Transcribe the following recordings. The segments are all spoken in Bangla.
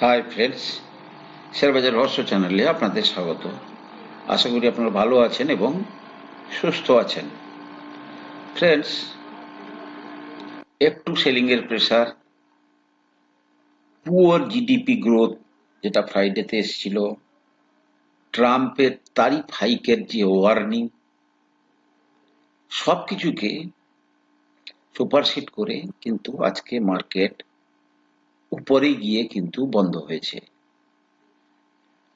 হাই ফ্রেন্ডস, শেয়ারবাজার রহস্য চ্যানেলে আপনাদের স্বাগত। আশা করি আপনারা ভালো আছেন এবং সুস্থ আছেন। ফ্রেন্ডস, F2 সেলিং এর প্রেসার, পুয়ার জিডিপি গ্রোথ যেটা ফ্রাইডেতে এসেছিল, ট্রাম্পের তারিফ হাইকের যে ওয়ার্নিং, সব কিছুকে সুপারসিড করে কিন্তু আজকে মার্কেট উপরে গিয়ে কিন্তু বন্ধ হয়েছে।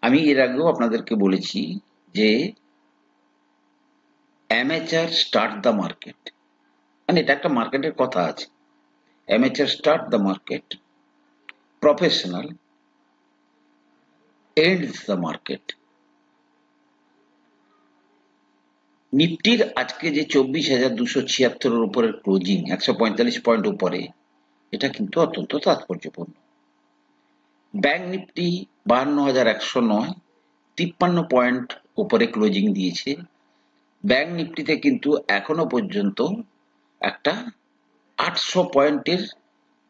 আমি এর আগেও আপনাদেরকে বলেছি যে অ্যামেচার স্টার্ট দ্য মার্কেট, মানে এটা একটা মার্কেটের কথা আছে। Amateur start the market, professional ends the market. নিফটির আজকে যে 24,276 উপরের ক্লোজিং, 145 পয়েন্ট উপরে, এটা কিন্তু অত্যন্ত তাৎপর্যপূর্ণ। ব্যাংক নিফটি 52,109, 53 পয়েন্ট উপরে ক্লোজিং দিয়েছে। ব্যাংক নিফটিতে কিন্তু এখনো পর্যন্ত একটা 800 পয়েন্টের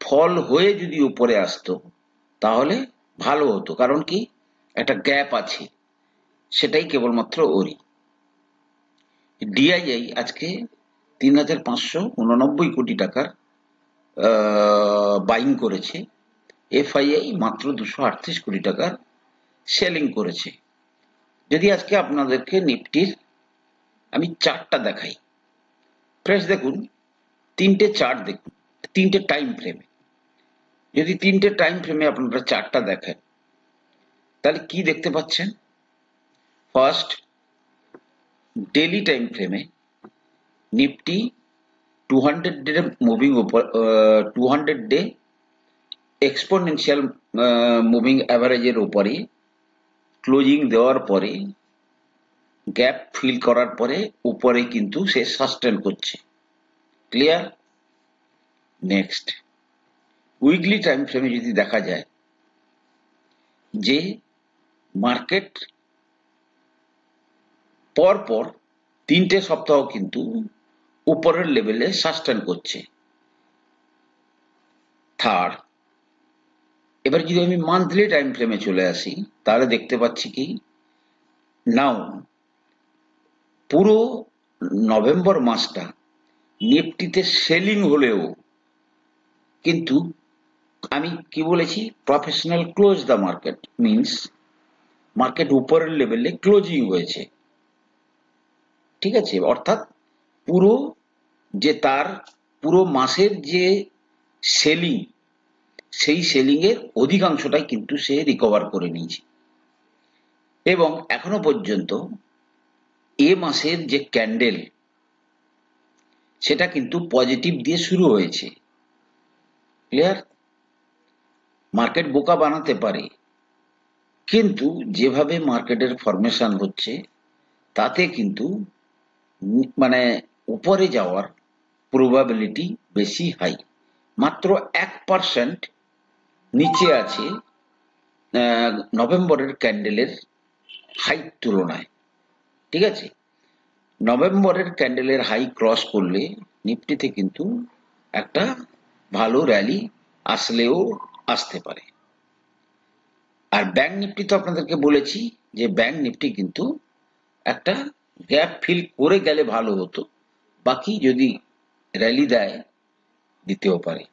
ফল হয়ে যদি উপরে আসতো তাহলে ভালো হতো, কারণ কি একটা গ্যাপ আছে, সেটাই কেবলমাত্র ওরই। ডিআইআই আজকে 3,589 কোটি টাকার বাইং করেছে, এফআইআই মাত্র 238 কোটি টাকার সেলিং করেছে। যদি আজকে আপনাদেরকে নিফটির আমি চার্টটা দেখাই, ফ্রেন্ডস দেখুন, তিনটে চার্ট দেখুন, তিনটে টাইম ফ্রেমে। যদি তিনটে টাইম ফ্রেমে আপনারা চার্টটা দেখেন তাহলে কি দেখতে পাচ্ছেন? ফার্স্ট, ডেলি টাইম ফ্রেমে নিফটি 200 ডে মুভিং উপর, 200 ডে এক্সপোনেনশিয়াল মুভিং অ্যাভারেজের উপরে ক্লোজিং দেওয়ার পরে, গ্যাপ ফিল করার পরে উপরে কিন্তু সে সাস্টেন করছে। ক্লিয়ার? নেক্সট, উইকলি টাইম ফ্রেমে যদি দেখা যায় যে মার্কেট পরপর 3টে সপ্তাহ কিন্তু উপরের লেভেলে সাস্টেন করছে। থার্ড, এবার যদি আমি মান্থলি টাইম ফ্রেমে চলে আসি তাহলে দেখতে পাচ্ছি কি, নাও পুরো নভেম্বর মাসটা নিফটিতে সেলিং হলেও কিন্তু আমি কি বলেছি, professional close the market, means market উপরের লেভেলে ক্লোজিং হয়েছে। ঠিক আছে, অর্থাৎ পুরো যে তার পুরো মাসের যে সেলিং, সেই সেলিং এর অধিকাংশটাই কিন্তু সে রিকভার করে নিয়েছে। এবং এখনো পর্যন্ত এ মাসের যে ক্যান্ডেল, সেটা কিন্তু পজিটিভ দিয়ে শুরু হয়েছে। ক্লিয়ার? মার্কেট বোকা বানাতে পারে, কিন্তু যেভাবে মার্কেটের ফরমেশন হচ্ছে তাতে কিন্তু মানে উপরে যাওয়ার প্রবাবিলিটি বেশি হাই। মাত্র 1% নিচে আছে নভেম্বরের ক্যান্ডেলের হাই তুলনায়। ঠিক আছে, নভেম্বরের ক্যান্ডেলের হাই ক্রস করলে নিফটিতে কিন্তু একটা ভালো র্যালি আসলেও আসতে পারে। আর ব্যাংক নিফটি তো আপনাদেরকে বলেছি যে ব্যাংক নিফটি কিন্তু একটা গ্যাপ ফিল করে গেলে ভালো হতো, বাকি যদি র্যালি দেয় দিতেও পারে।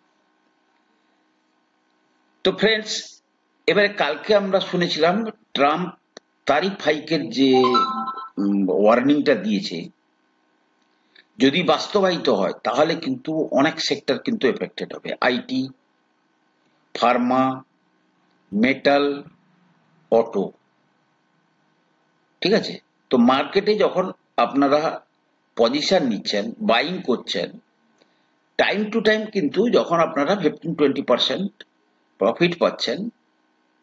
তো ফ্রেন্ডস, এবারে কালকে আমরা শুনেছিলাম ট্রাম্প তারিফ হাইকের যে ওয়ার্নিংটা দিয়েছে, যদি বাস্তবায়িত হয় তাহলে কিন্তু অনেক সেক্টর কিন্তু এফেক্টেড হবে। IT, Pharma, metal, auto. ঠিক আছে, তো মার্কেটে যখন আপনারা পজিশন নিচ্ছেন, বাইং করছেন, টাইম টু টাইম কিন্তু যখন আপনারা 15-20% প্রফিট পাচ্ছেন,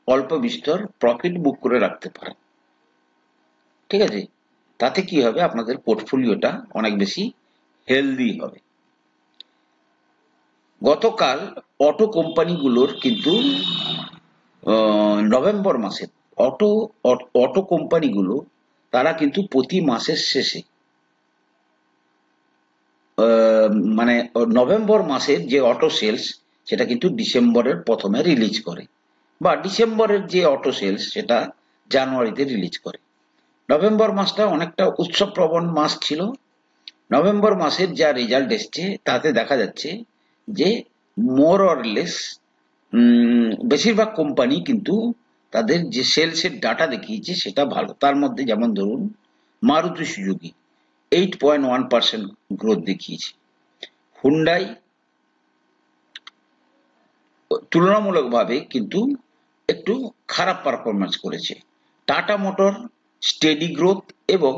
অল্প বিস্তর প্রফিট বুক করে রাখতে পারেন। ঠিক আছে, তাতে কি হবে, আপনাদের পোর্টফোলিওটা অনেক বেশি হেলদি হবে। গতকাল অটো কোম্পানিগুলোর কিন্তু নভেম্বর মাসে অটো অটো কোম্পানিগুলো তারা কিন্তু প্রতি মাসের শেষে মানে নভেম্বর মাসের যে অটো সেলস, সেটা কিন্তু ডিসেম্বরের প্রথমে রিলিজ করে। বা ডিসেম্বরের যে অটো সেলস সেটা জানুয়ারিতে রিলিজ করে। নভেম্বর মাসটা অনেকটা উৎসবপ্রবণ মাস ছিল। নভেম্বর মাসের যা রেজাল্ট এসছে তাতে দেখা যাচ্ছে যে মোর অর লেস বেশিরভাগ কোম্পানি কিন্তু তাদের যে সেলসের ডাটা দেখিয়েছে সেটা ভালো। তার মধ্যে যেমন ধরুন মারুতি সুজুকি 8.1% গ্রোথ দেখিয়েছে। হুন্ডাই তুলনামূলকভাবে কিন্তু একটু খারাপ পারফরমেন্স করেছে। টাটা মোটর স্টেডি গ্রোথ এবং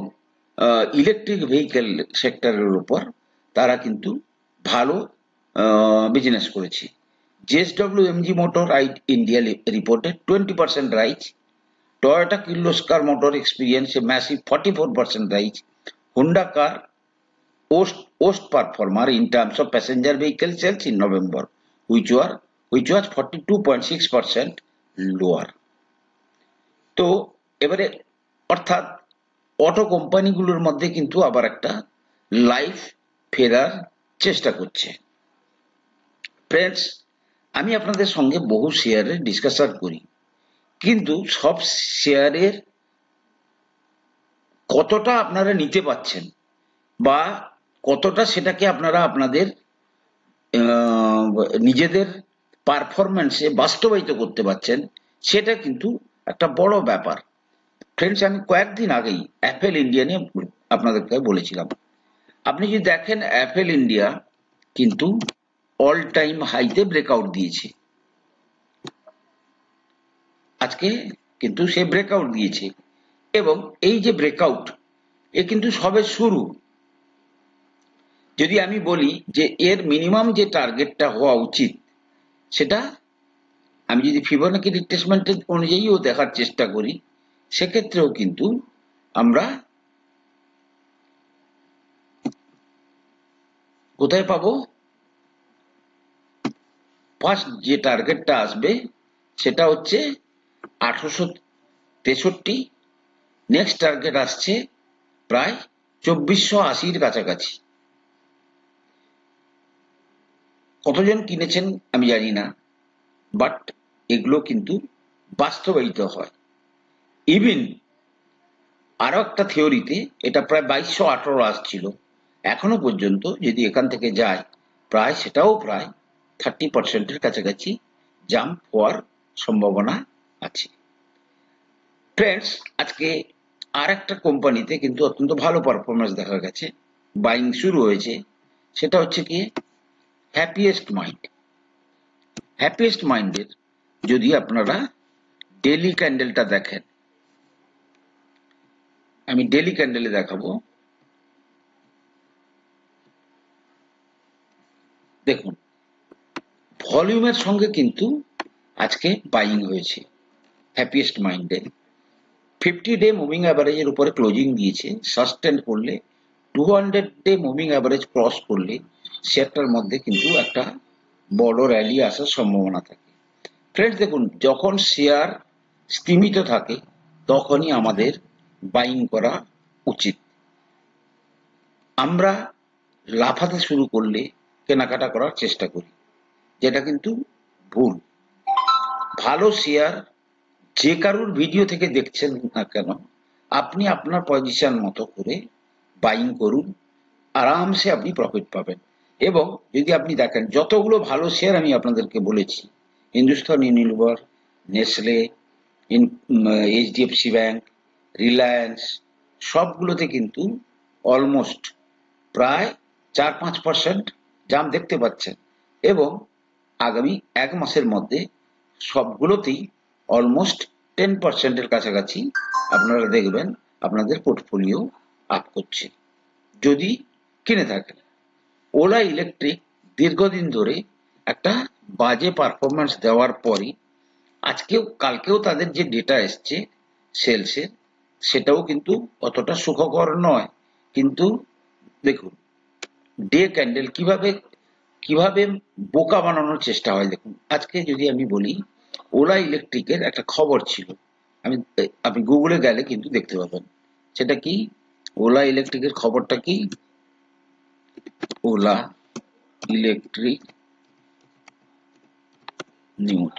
ইলেকট্রিক ভেহিকেল সেক্টরের উপর তারা কিন্তু ভালো বিজনেস করেছে। JSW MG Motor India reported 20% rise. Toyota Kirloskar Motor experienced a massive 44% rise. Honda car worst performer in terms of passenger vehicle sales in November, which was 42.6% lower. তো এবারে অর্থাৎ অটো কোম্পানিগুলোর মধ্যে কিন্তু আবার একটা লাইফ ফেরার চেষ্টা করছে। ফ্রেন্ডস, আমি আপনাদের সঙ্গে বহু শেয়ারের ডিসকাশন করি, কিন্তু সব শেয়ারের কতটা আপনারা নিতে পাচ্ছেন বা কতটা সেটাকে আপনারা আপনাদের নিজেদের পারফরমেন্সে বাস্তবায়িত করতে পারছেন সেটা কিন্তু একটা বড় ব্যাপার। ফ্রেন্ডস, আমি কয়েকদিন আগেই অ্যাপেল ইন্ডিয়া নিয়ে আপনাদেরকে বলেছিলাম। আপনি যদি দেখেন অ্যাপেল ইন্ডিয়া কিন্তু অল টাইম হাইতে ব্রেকআউট দিয়েছে। আজকে কিন্তু সে ব্রেকআউট দিয়েছে এবং এই যে ব্রেকআউট এ কিন্তু সবে শুরু। যদি আমি বলি যে এর মিনিমাম যে টার্গেটটা হওয়া উচিত সেটা আমি যদি ফিবোনাকি রিট্রেসমেন্টের অনুযায়ীও দেখার চেষ্টা করি সেক্ষেত্রেও কিন্তু আমরা কোথায় পাবো? ফার্স্ট যে টার্গেটটা আসবে সেটা হচ্ছে 1863। নেক্সট টার্গেট আসছে প্রায় 2480-র কাছাকাছি। কতজন কিনেছেন আমি জানি না, বাট এগুলো কিন্তু বাস্তবায়িত হয়। ইভিন আরো একটা থিওরিতে এটা প্রায় 2218 আসছিল। এখনো পর্যন্ত যদি এখান থেকে যায় প্রায় সেটাও প্রায় 30%-এর কাছাকাছি জাম্প হওয়ার সম্ভাবনা আছে। ফ্রেন্ডস, আজকে আর একটা কোম্পানিতে কিন্তু অত্যন্ত ভালো পারফরমেন্স দেখা গেছে, বাইং শুরু হয়েছে, সেটা হচ্ছে কি হ্যাপিয়েস্ট মাইন্ড। হ্যাপিয়েস্ট মাইন্ডের যদি আপনারা ডেইলি ক্যান্ডেলটা দেখেন, আমি ডেইলি ক্যান্ডেলে দেখাবো। দেখুন, ভলিউমের সঙ্গে কিন্তু আজকে বাইং হয়েছে হ্যাপিয়েস্ট মাইন্ডে। 50-ডে মুভিং অ্যাভারেজের উপরে ক্লোজিং দিয়েছে। সাস্টেন করলে 200-ডে মুভিং অ্যাভারেজ ক্রস করলে শেয়ারটার মধ্যে কিন্তু একটা বড় র্যালি আসার সম্ভাবনা থাকে। ফ্রেন্ডস, দেখুন, যখন শেয়ার স্তীমিত থাকে তখনই আমাদের বাইং করা উচিত। আমরা লাফাতে শুরু করলে কেনাকাটা করার চেষ্টা করি, যেটা কিন্তু ভুল। ভালো শেয়ার যে কারুর ভিডিও থেকে দেখছেন না কেন, আপনি আপনার পজিশন মতো করে বাইং করুন, আরামসে আপনি প্রফিট পাবেন। এবং যদি আপনি দেখেন যতগুলো ভালো শেয়ার আমি আপনাদেরকে বলেছি, Hindustan Unilever, Nestle, HDFC bank, Reliance, সবগুলোতে কিন্তু অলমোস্ট প্রায় 4-5% জাম্প দেখতে পাচ্ছেন এবং আগামী এক মাসের মধ্যে সবগুলোতেই অলমোস্ট 10%-এর কাছাকাছি আপনারা দেখবেন আপনাদের পোর্টফোলিও আপ করছে যদি কিনে থাকেন। ওলা ইলেকট্রিক দীর্ঘদিন ধরে একটা বাজে পারফরমেন্স দেওয়ার পরই আজকেও কালকেও তাদের যে ডেটা এসছে সেলসের, সেটাও কিন্তু অতটা সুখকর নয়। কিন্তু দেখুন ডে ক্যান্ডেল কিভাবে বোকা বানানোর চেষ্টা হয়। দেখুন, আজকে যদি আমি বলি ওলা ইলেকট্রিকের একটা খবর ছিল, আপনি গুগলে গেলে কিন্তু দেখতে পাবেন। সেটা কি? ওলা ইলেকট্রিকের খবরটা কি? Ola electric news.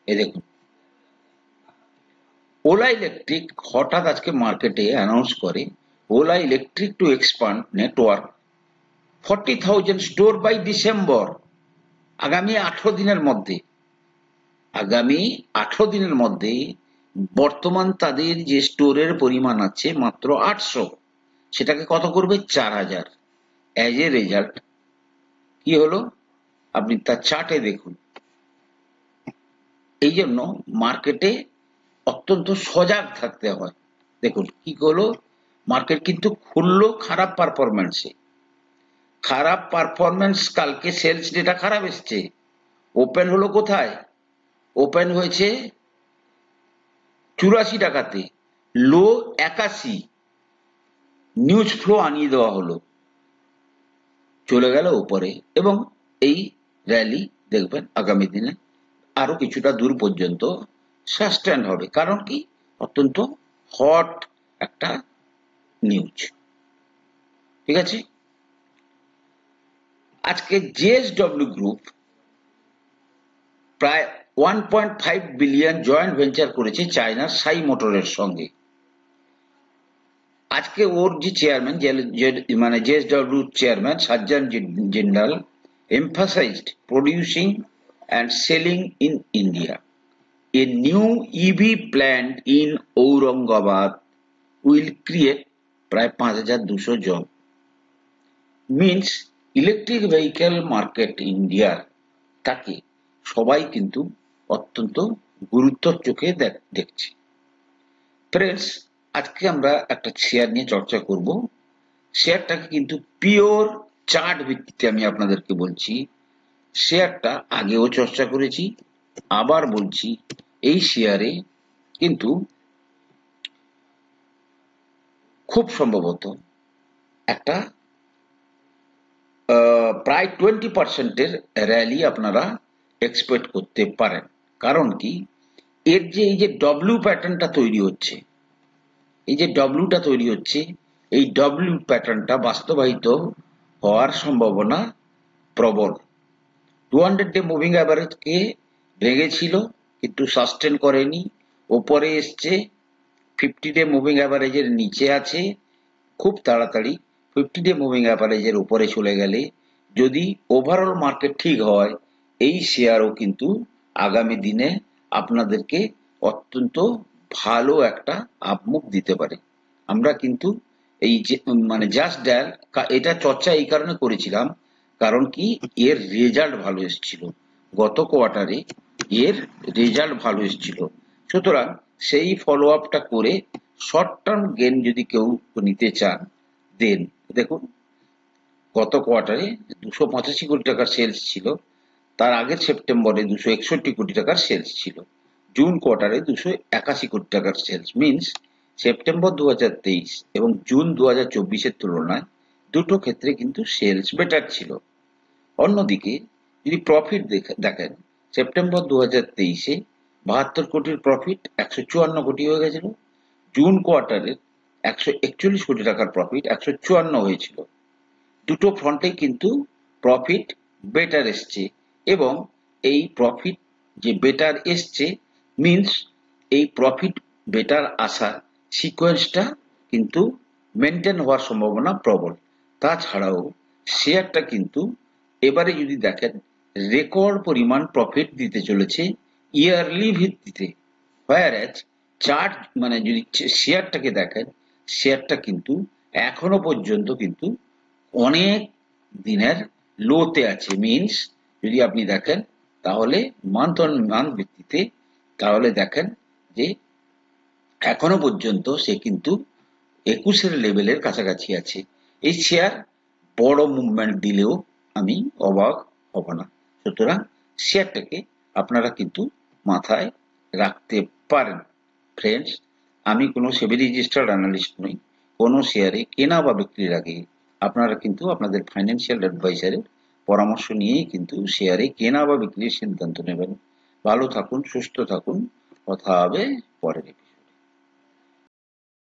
এই দেখুন, ওলা ইলেকট্রিক হঠাৎ আজকে মার্কেটে অ্যানাউন্স করে Ola electric to expand network 40,000 store by December. আগামী 18 দিনের মধ্যে বর্তমান তাদের যে স্টোরের পরিমাণ আছে মাত্র 800, সেটাকে কত করবে? 4000। অ্যাজ এ রেজাল্ট কি হলো আপনি তার চার্টে দেখুন। এই জন্য মার্কেটে অত্যন্ত সজাগ থাকতে হয়। দেখুন কি হলো, মার্কেট কিন্তু খুললো খারাপ পারফরমেন্সে। খারাপ পারফরমেন্স, কালকে সেলস ডেটা খারাপ এসছে। ওপেন হলো কোথায়? ওপেন হয়েছে 84 টাকাতে, লো 81। নিউজ ফ্লো আনিয়ে দেওয়া হলো, চলে গেল উপরে, এবং এই র্যালি দেখবেন আগামী দিনে আরো কিছুটা দূর পর্যন্ত সাস্টেন হবে। কারণ কি? অত্যন্ত হট একটা নিউজ। ঠিক আছে, আজকে জেএসডব্লিউ গ্রুপ প্রায় 1.5 বিলিয়ন জয়েন্ট ভেঞ্চার করেছে চায়নার সাই মোটরের সঙ্গে। আজকে ওর যে চেয়ারম্যান, মানে JSW chairman Sajjan Jindal emphasized producing and selling in India. A new EV plant in Aurangabad will create প্রায় 5200 job. Means electric vehicle market ইন্ডিয়ার তাকে সবাই কিন্তু অত্যন্ত গুরুত্বর চোখে দেখছে। ফ্রেন্ডস, আজকে আমরা একটা শেয়ার নিয়ে চর্চা করব। শেয়ারটাকে কিন্তু পিওর চার্ট ভিত্তিতে আমি আপনাদেরকে বলছি। শেয়ারটা আগেও চর্চা করেছি, আবার বলছি, এই শেয়ারে কিন্তু খুব সম্ভবত একটা প্রায় 20% র্যালি আপনারা এক্সপেক্ট করতে পারেন। কারণ কি? এর যে এই যে ডব্লিউ প্যাটার্নটা তৈরি হচ্ছে, এই যে ডব্লিউটা তৈরি হচ্ছে, এই ডব্লিউ প্যাটার্নটা বাস্তবায়িত হওয়ার সম্ভাবনা প্রবল। 200 ডে মুভিং অ্যাভারেজকে ভেঙেছিল কিন্তু সাস্টেন করেনি, ওপরে এসছে। 50 ডে মুভিং অ্যাভারেজের নিচে আছে। খুব তাড়াতাড়ি 50 ডে মুভিং অ্যাভারেজের উপরে চলে গেলে, যদি ওভারঅল মার্কেট ঠিক হয়, এই শেয়ারও কিন্তু আগামী দিনে আপনাদেরকে অত্যন্ত ভালো একটা আপমুভ দিতে পারে। আমরা কিন্তু এই যে মানে জাস্ট ডায়াল এটা চর্চা এই কারণে করেছিলাম, কারণ কি? এর রেজাল্ট ভালো এসেছিল গত কোয়ার্টারে, এর রেজাল্ট ভালো এসেছিল। সুতরাং সেই ফলো আপটা করে শর্ট টার্ম গেন যদি কেউ নিতে চান, দেন দেখুন গত কোয়ার্টারে 285 কোটি টাকার সেলস ছিল, তার আগের সেপ্টেম্বরে 261 কোটি টাকার সেলস ছিল, জুন কোয়ার্টারে 281 কোটি টাকার সেলস। মিনস সেপ্টেম্বর 2023 এবং জুন 2024-এর তুলনায় দুটো ক্ষেত্রে কিন্তু সেলস বেটার ছিল। অন্যদিকে যদি প্রফিট দেখেন, সেপ্টেম্বর 2023-এ 72 কোটির প্রফিট 154 কোটি হয়ে গেছিল, জুন কোয়ার্টারের 141 কোটি টাকার প্রফিট 154 হয়েছিল। দুটো ফ্রন্টে কিন্তু প্রফিট বেটার এসছে, এবং এই প্রফিট যে বেটার এসছে মিনস এই প্রফিট বেটার আসার সিকোয়েন্সটা কিন্তু মেনটেন হওয়ার সম্ভাবনা প্রবল। তাছাড়াও শেয়ারটা কিন্তু এবারে যদি দেখেন রেকর্ড পরিমাণ প্রফিট দিতে চলেছে ইয়ারলি ভিত্তিতে। হোয়ারএজ চার্ট মানে যদি শেয়ারটাকে দেখেন, শেয়ারটা কিন্তু এখনো পর্যন্ত কিন্তু অনেক দিনের লোতে আছে। মিনস যদি আপনি দেখেন তাহলে মান্থ অন মান্থ ভিত্তিতে, তাহলে দেখেন যে এখনো পর্যন্ত সে কিন্তু 21-এর লেভেলের কাছাকাছি আছে। এই শেয়ার বড় মুভমেন্ট দিলেও আমি অবাক হব না। সুতরাং শেয়ারটাকে আপনারা কিন্তু মাথায় রাখতে পারেন। ফ্রেন্ডস, আমি কোনো সেবি রেজিস্টার্ড অ্যানালিস্ট নই। কোনো শেয়ারে কেনা বা বিক্রির আগে আপনারা কিন্তু আপনাদের ফাইন্যান্সিয়াল অ্যাডভাইসারের পরামর্শ নিয়েই কিন্তু শেয়ারে কেনা বা বিক্রির সিদ্ধান্ত নেবেন। ভালো থাকুন, সুস্থ থাকুন, কথা হবে পরের।